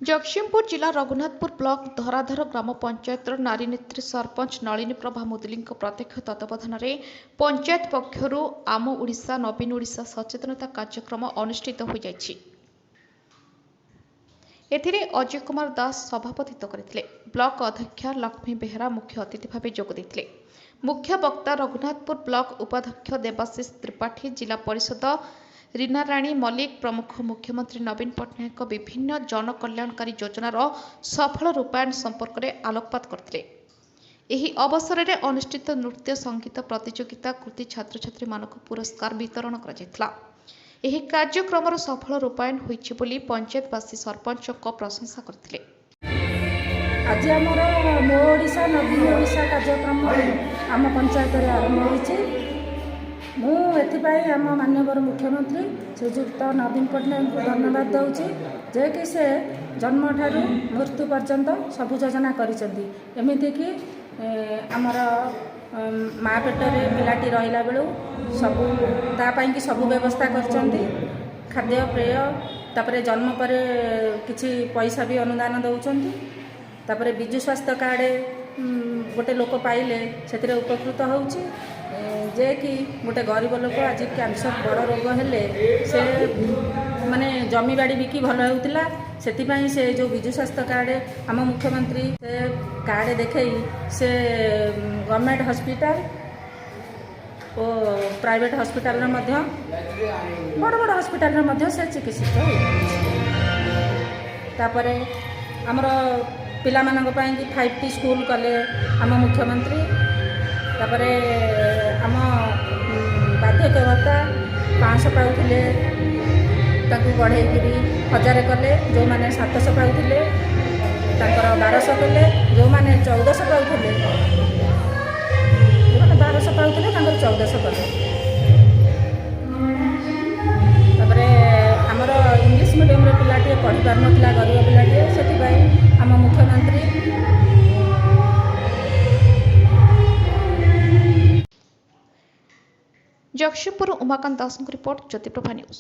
जगतसिंहपुर जिला रघुनाथपुर ब्लॉक धराधर ग्राम पंचायत नारी नेत्री सरपंच नलिनी प्रभा मुदुली प्रत्यक्ष तत्वावधान में पंचायत पक्षर आम ओडिशा नवीन ओडिशा सचेतनता कार्यक्रम अनुष्ठित हो जायछि। एथिरे अजय कुमार दास सभापतित्व करथिले। ब्लॉक अध्यक्ष लक्ष्मी बेहरा मुख्य अतिथि भाव जोग देथिले। मुख्य वक्ता रघुनाथपुर ब्लॉक उपाध्यक्ष देवाशीष त्रिपाठी, जिला परिषद रीना राणी मल्लिक प्रमुख मुख्यमंत्री नवीन पट्टनायक विभिन्न जनकल्याणकारी योजनार सफल रूपायन संपर्क में आलोकपात करथिले। एही अवसर में अनुष्ठित नृत्य संगीत प्रतियोगिता कृति छात्र छात्री मानक पुरस्कार वितरण करा जायथिला। एही कार्यक्रम सफल रूपायन होइछि बोली पंचायतवासी सरपंच प्रशंसा करथिले। आज आमर मो ओडिशा नवीन ओडिशा कार्यक्रम आम पंचायत आरंभ होइछि। मु एथिपाई आम माननीय मुख्यमंत्री श्रीजुक्त नवीन पट्टनायक को धन्यवाद दूची जे कि से जन्म ठारू मृत्यु पर्यंत सबु योजना करिसेंती। एमिति कि आमर माँ पेटर पिलाटी रहिला बेलू सबु तापाई कि सबु व्यवस्था करचंती। खाद्य पेय तापरे जन्म पर किछि पैसा भी अनुदान दउचंती। तापरे विजु स्वास्थ्य कार्ड गोटे लोक पाइले से उपकृत होउची। जे कि गोटे गरीब लोक आज कैंसर बड़ रोग हेले से माने जमी बाड़ी बिकी भल होउतिला। सेतिपाई से जो विजु स्वास्थ्य कार्ड आम मुख्यमंत्री से कार्ड देखई से गवर्नमेंट हॉस्पिटल और प्राइवेट हॉस्पिटल रे मध्य बड़ बड़ हॉस्पिटल रे मध्य से चिकित्सित हो। तापरे हमर पिला मानक पई कि 5T स्कूल कले आम मुख्यमंत्री। तापरे आम बाध्यक भत्ता 500 पाउथिले ताकू बढ़ाई 1000 कले। जो माने 700 पाउथिले ताकर 1200 कले। जो माने 1400 पाउथिले जो माने 1200 पाउथिले ताकर 1400 कले। तापरे हमर इंग्लिश मीडियम रे पिलाटी पढ़ी पार नथिला, गरीब पिलाटी, सेति भाई आम मुख्यमंत्री। जगतसिंहपुर उमाकांत दास रिपोर्ट, ज्योतिप्रभा न्यूज।